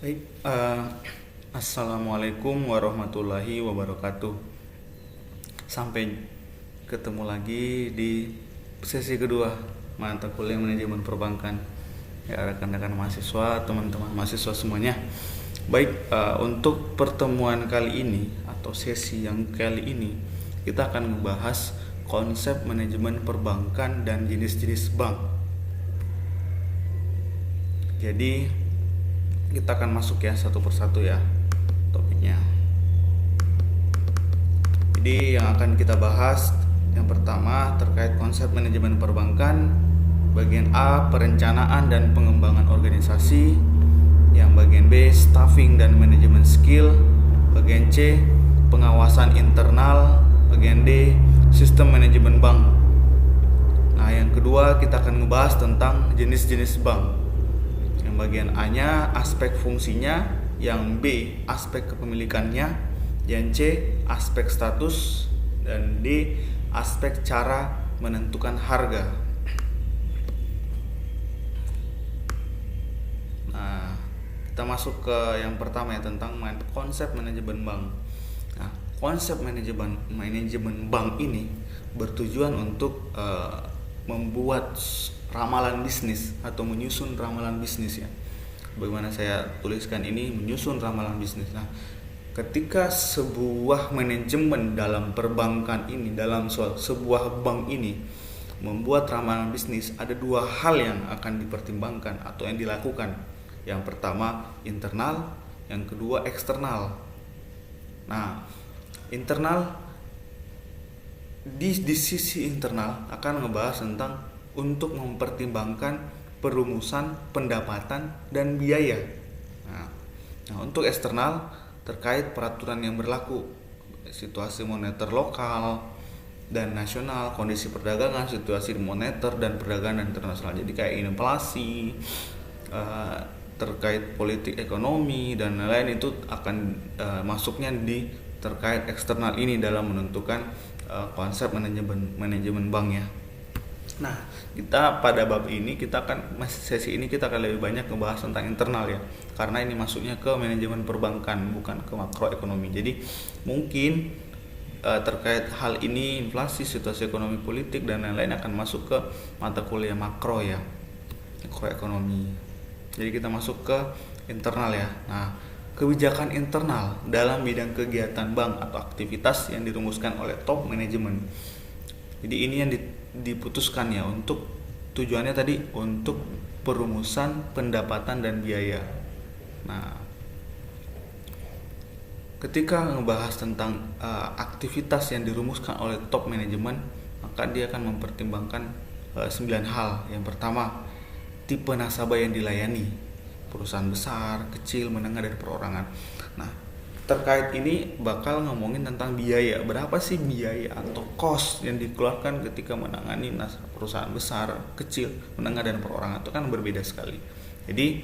Baik, Assalamualaikum warahmatullahi wabarakatuh. Sampai ketemu lagi di sesi kedua mata kuliah manajemen perbankan. Ya, rekan-rekan mahasiswa, teman-teman mahasiswa semuanya. Baik, untuk pertemuan kali ini atau sesi yang kali ini kita akan membahas konsep manajemen perbankan dan jenis-jenis bank. Jadi kita akan masuk ya satu persatu ya topiknya. Jadi yang akan kita bahas yang pertama terkait konsep manajemen perbankan. Bagian A, perencanaan dan pengembangan organisasi. Yang bagian B, staffing dan manajemen skill. Bagian C, pengawasan internal. Bagian D, sistem manajemen bank. Nah, yang kedua kita akan membahas tentang jenis-jenis bank. Yang bagian A-nya aspek fungsinya, yang B aspek kepemilikannya, yang C aspek status, dan D aspek cara menentukan harga. Nah, kita masuk ke yang pertama ya, tentang konsep manajemen bank. Nah, konsep manajemen bank ini bertujuan untuk membuat ramalan bisnis atau menyusun ramalan bisnis ya. Bagaimana saya tuliskan ini, menyusun ramalan bisnis. Nah, ketika sebuah manajemen dalam perbankan ini, dalam sebuah bank ini membuat ramalan bisnis, ada dua hal yang akan dipertimbangkan atau yang dilakukan. Yang pertama internal, yang kedua eksternal. Nah, internal di sisi internal akan ngebahas tentang untuk mempertimbangkan perumusan pendapatan dan biaya. Nah, untuk eksternal terkait peraturan yang berlaku, situasi moneter lokal dan nasional, kondisi perdagangan, situasi moneter dan perdagangan internasional. Jadi kayak inflasi, terkait politik ekonomi dan lain-lain itu akan masuknya di terkait eksternal ini dalam menentukan konsep manajemen bank ya. Nah, kita pada bab ini sesi ini kita akan lebih banyak membahas tentang internal ya, karena ini masuknya ke manajemen perbankan bukan ke makroekonomi. Jadi mungkin terkait hal ini, inflasi, situasi ekonomi politik dan lain-lain akan masuk ke mata kuliah makro ya, makroekonomi. Jadi kita masuk ke internal ya. Nah, kebijakan internal dalam bidang kegiatan bank atau aktivitas yang dirumuskan oleh top manajemen. Jadi ini yang diputuskan ya, untuk tujuannya tadi untuk perumusan pendapatan dan biaya. Nah, ketika ngebahas tentang aktivitas yang dirumuskan oleh top manajemen, maka dia akan mempertimbangkan 9 hal. Yang pertama, tipe nasabah yang dilayani, perusahaan besar, kecil, menengah, dan perorangan. Nah, terkait ini bakal ngomongin tentang biaya. Berapa sih biaya atau cost yang dikeluarkan ketika menangani perusahaan besar, kecil, menengah, dan perorangan, itu kan berbeda sekali. Jadi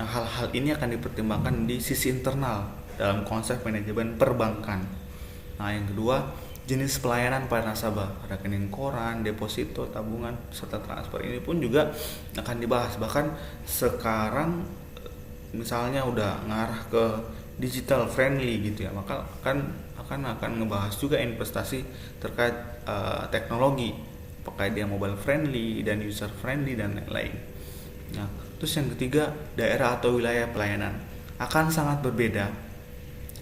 hal-hal ini akan dipertimbangkan di sisi internal dalam konsep manajemen perbankan. Nah, yang kedua, jenis pelayanan pada nasabah, rekening koran, deposito, tabungan, serta transfer. Ini pun juga akan dibahas. Bahkan sekarang misalnya udah ngarah ke digital friendly gitu ya, maka akan ngebahas juga investasi terkait teknologi, apakah dia mobile friendly dan user friendly dan lain-lain. Nah, terus yang ketiga, daerah atau wilayah pelayanan akan sangat berbeda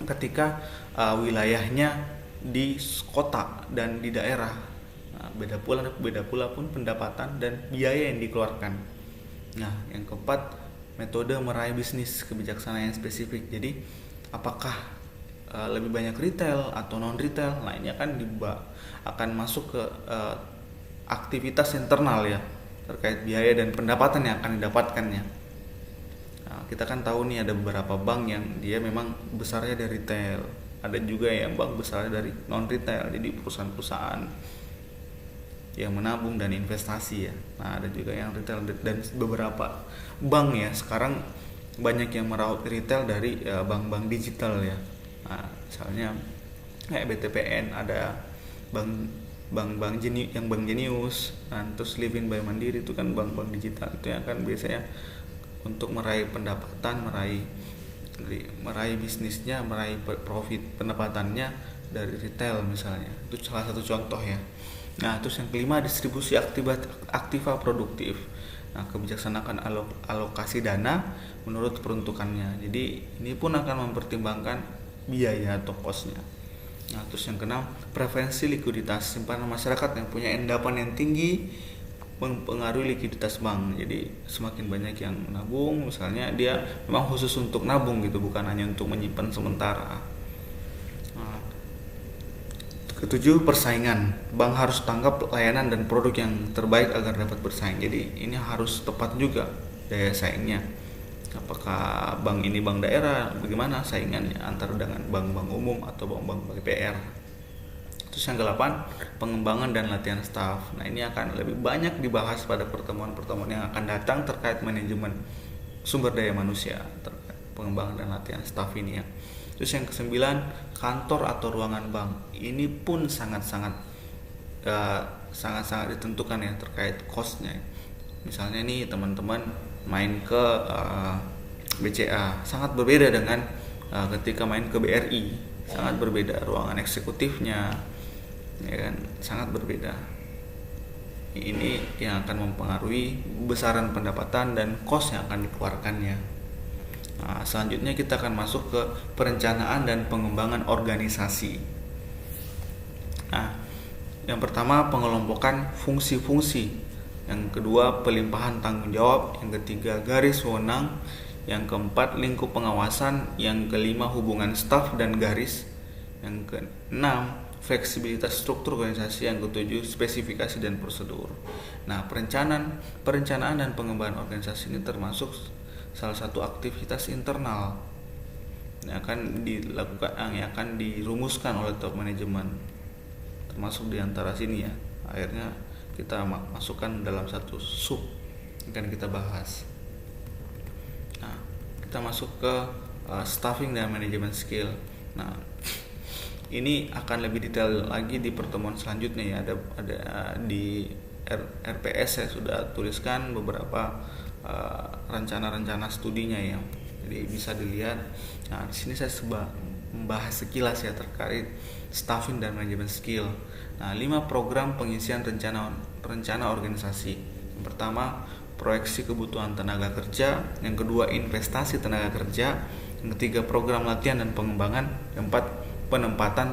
ketika wilayahnya di kota dan di daerah. Nah, beda pula pun pendapatan dan biaya yang dikeluarkan. Nah, yang keempat, metode meraih bisnis kebijaksanaan yang spesifik. Jadi apakah lebih banyak retail atau non retail? Nah, ini akan masuk ke aktivitas internal ya, terkait biaya dan pendapatan yang akan didapatkannya. Nah, kita kan tahu nih ada beberapa bank yang dia memang besarnya dari retail, ada juga yang bank besarnya dari non retail, jadi perusahaan-perusahaan yang menabung dan investasi ya. Nah, ada juga yang retail, dan beberapa bank ya sekarang banyak yang meraup retail dari bank-bank digital ya. Nah, misalnya kayak BTPN, ada bank Jenius, dan terus Livin by Mandiri, itu kan bank-bank digital itu yang kan biasanya untuk meraih pendapatan, meraih bisnisnya, meraih profit pendapatannya dari retail misalnya. Itu salah satu contoh ya. Nah, terus yang kelima, distribusi aktiva produktif. Nah, kebijaksanaan alokasi dana menurut peruntukannya. Jadi ini pun akan mempertimbangkan biaya atau cost-nya. Nah, terus yang keenam, preferensi likuiditas. Simpanan masyarakat yang punya endapan yang tinggi mempengaruhi likuiditas bank. Jadi semakin banyak yang menabung, misalnya dia memang khusus untuk nabung gitu, bukan hanya untuk menyimpan sementara. Nah, ketujuh, persaingan. Bank harus tanggap layanan dan produk yang terbaik agar dapat bersaing. Jadi ini harus tepat juga daya saingnya. Apakah bank ini bank daerah, bagaimana saingannya antara dengan bank-bank umum atau bank-bank BPR. Terus yang ke-8, pengembangan dan latihan staf. Nah, ini akan lebih banyak dibahas pada pertemuan-pertemuan yang akan datang terkait manajemen sumber daya manusia, terkait pengembangan dan latihan staf ini ya. Terus yang ke-9, kantor atau ruangan bank. Ini pun sangat-sangat ditentukan ya terkait cost-nya. Misalnya nih teman-teman main ke BCA, sangat berbeda dengan ketika main ke BRI, sangat berbeda ruangan eksekutifnya, ya kan, sangat berbeda. Ini yang akan mempengaruhi besaran pendapatan dan cost yang akan dikeluarkannya. Nah, selanjutnya kita akan masuk ke perencanaan dan pengembangan organisasi. Nah, yang pertama, pengelompokan fungsi-fungsi. Yang kedua, pelimpahan tanggung jawab. Yang ketiga, garis wewenang. Yang keempat, lingkup pengawasan. Yang kelima, hubungan staf dan garis. Yang keenam, fleksibilitas struktur organisasi. Yang ketujuh, spesifikasi dan prosedur. Nah, perencanaan dan pengembangan organisasi ini termasuk salah satu aktivitas internal yang akan dilakukan, yang akan dirumuskan oleh top manajemen. Termasuk di antara sini ya. Akhirnya kita masukkan dalam satu sub yang akan kita bahas. Nah, kita masuk ke staffing dan manajemen skill. Nah, ini akan lebih detail lagi di pertemuan selanjutnya ya. Ada di RPS saya sudah tuliskan beberapa rencana-rencana studinya ya. Jadi bisa dilihat. Nah, di sini saya membahas sekilas ya terkait staffing dan manajemen skill. Nah, 5 program pengisian rencana organisasi. Yang pertama, proyeksi kebutuhan tenaga kerja. Yang kedua, investasi tenaga kerja. Yang ketiga, program latihan dan pengembangan. Yang keempat, penempatan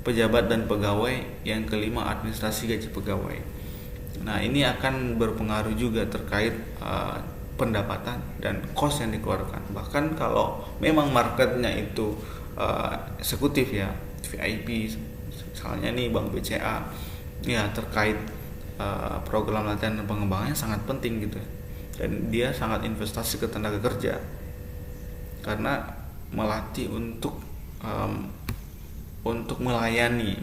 pejabat dan pegawai. Yang kelima, administrasi gaji pegawai. Nah, ini akan berpengaruh juga terkait pendapatan dan cost yang dikeluarkan. Bahkan kalau memang marketnya itu eksekutif ya, VIP, misalnya nih Bank BCA ya, terkait program latihan dan pengembangannya sangat penting gitu ya. Dan dia sangat investasi ke tenaga kerja karena melatih untuk melayani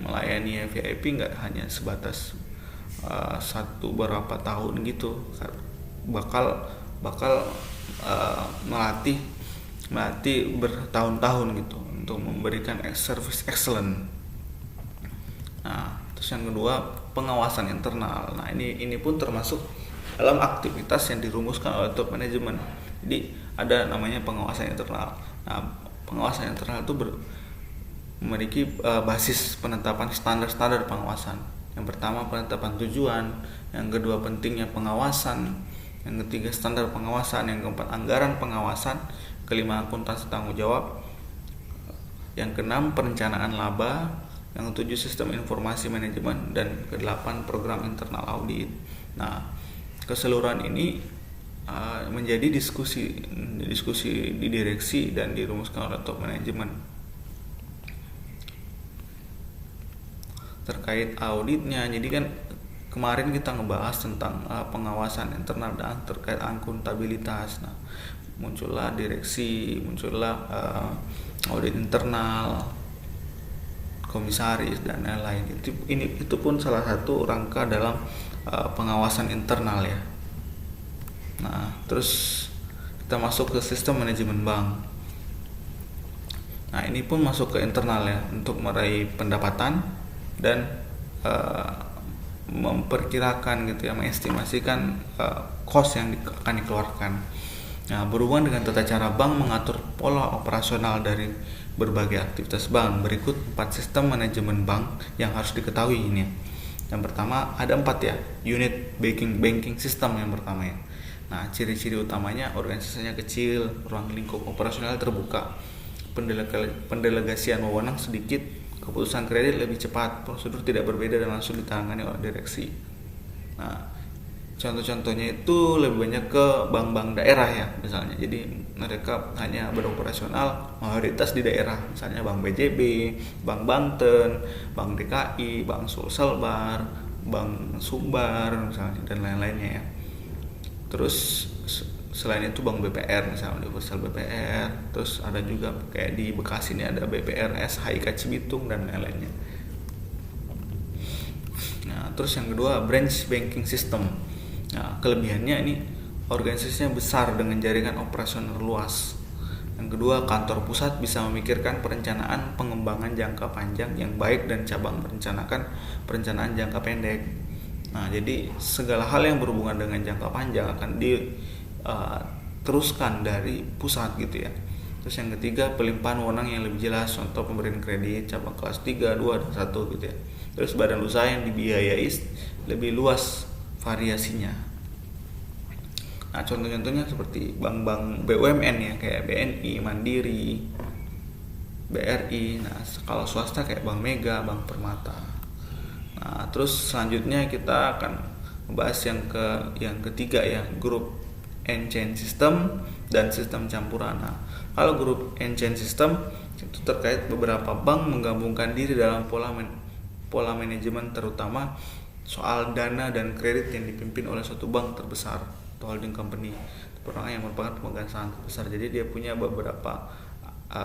VIP nggak hanya sebatas satu berapa tahun gitu, bakal melatih bertahun-tahun gitu untuk memberikan service excellent. Nah, terus yang kedua, pengawasan internal. Nah, ini pun termasuk dalam aktivitas yang dirumuskan oleh top manajemen. Jadi ada namanya pengawasan internal. Nah, pengawasan internal itu memiliki basis penetapan standar-standar pengawasan. Yang pertama, penetapan tujuan. Yang kedua, pentingnya pengawasan. Yang ketiga, standar pengawasan. Yang keempat, anggaran pengawasan. Kelima, akuntansi tanggung jawab. Yang keenam, perencanaan laba. Yang ketujuh, sistem informasi manajemen. Dan kedelapan, program internal audit. Nah, keseluruhan ini menjadi diskusi di direksi dan dirumuskan oleh top manajemen. Terkait auditnya, jadi kan kemarin kita ngebahas tentang pengawasan internal dan terkait akuntabilitas. Nah, muncullah direksi, muncullah audit internal, komisaris dan lain-lain. Itu pun salah satu rangka dalam pengawasan internal ya. Nah, terus kita masuk ke sistem manajemen bank. Nah, ini pun masuk ke internal ya, untuk meraih pendapatan dan memperkirakan gitu ya, mengestimasikan cost yang akan dikeluarkan. Nah, berhubungan dengan tata cara bank mengatur pola operasional dari berbagai aktivitas bank, berikut 4 sistem manajemen bank yang harus diketahui ini. Yang pertama ada 4 ya, unit banking system yang pertama ya. Nah, ciri-ciri utamanya organisasinya kecil, ruang lingkup operasional terbuka, pendelegasian wewenang sedikit, keputusan kredit lebih cepat, prosedur tidak berbeda dan langsung ditangani oleh direksi. Nah, contoh-contohnya itu lebih banyak ke bank-bank daerah ya misalnya. Jadi mereka hanya beroperasional mayoritas di daerah, misalnya Bank BJB, Bank Banten, Bank DKI, Bank Sulselbar, Bank Sumbar misalnya, dan lain-lainnya ya. Terus selain itu Bank BPR misalnya, Universal BPR. Terus ada juga kayak di Bekasi ini ada BPRS, HIK Cibitung dan lain-lainnya. Nah, terus yang kedua branch banking system. Nah, kelebihannya ini organisasinya besar dengan jaringan operasional luas. Yang kedua, kantor pusat bisa memikirkan perencanaan pengembangan jangka panjang yang baik dan cabang merencanakan perencanaan jangka pendek. Nah, jadi segala hal yang berhubungan dengan jangka panjang akan diteruskan dari pusat gitu ya. Terus yang ketiga, pelimpahan wewenang yang lebih jelas, contoh pemberian kredit cabang kelas 3, 2, dan 1 gitu ya. Terus badan usaha yang dibiayai lebih luas variasinya. Nah, contoh-contohnya seperti bank-bank BUMN ya, kayak BNI, Mandiri, BRI. Nah, kalau swasta kayak Bank Mega, Bank Permata. Nah, terus selanjutnya kita akan membahas yang ketiga ya, grup end-chain system dan sistem campuran. Nah, kalau grup end-chain system itu terkait beberapa bank menggabungkan diri dalam pola manajemen, terutama soal dana dan kredit yang dipimpin oleh suatu bank terbesar atau holding company, perorangan yang merupakan pemegang saham terbesar. Jadi dia punya beberapa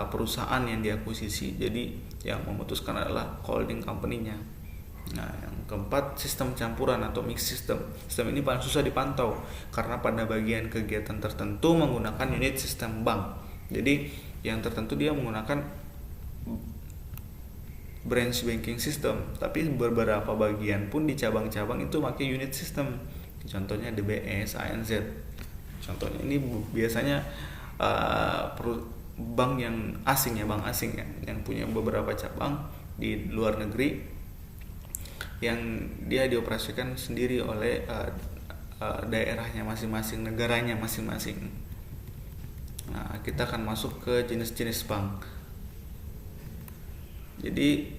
perusahaan yang diakuisisi. Jadi yang memutuskan adalah holding company-nya. Nah, yang keempat, sistem campuran atau mix system. Sistem ini paling susah dipantau karena pada bagian kegiatan tertentu menggunakan unit sistem bank. Jadi yang tertentu dia menggunakan branch banking system, tapi beberapa bagian pun di cabang-cabang itu pakai unit system. Contohnya DBS, ANZ. Contohnya ini biasanya bank yang asing ya, bank asing ya, yang punya beberapa cabang di luar negeri, yang dia dioperasikan sendiri oleh daerahnya masing-masing, negaranya masing-masing. Nah, kita akan masuk ke jenis-jenis bank. Jadi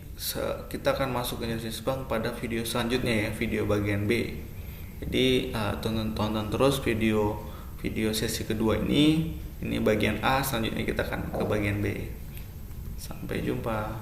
kita akan masuk ke jenis bank pada video selanjutnya ya, video bagian B. Jadi tonton terus video sesi kedua ini bagian A, selanjutnya kita akan ke bagian B. Sampai jumpa.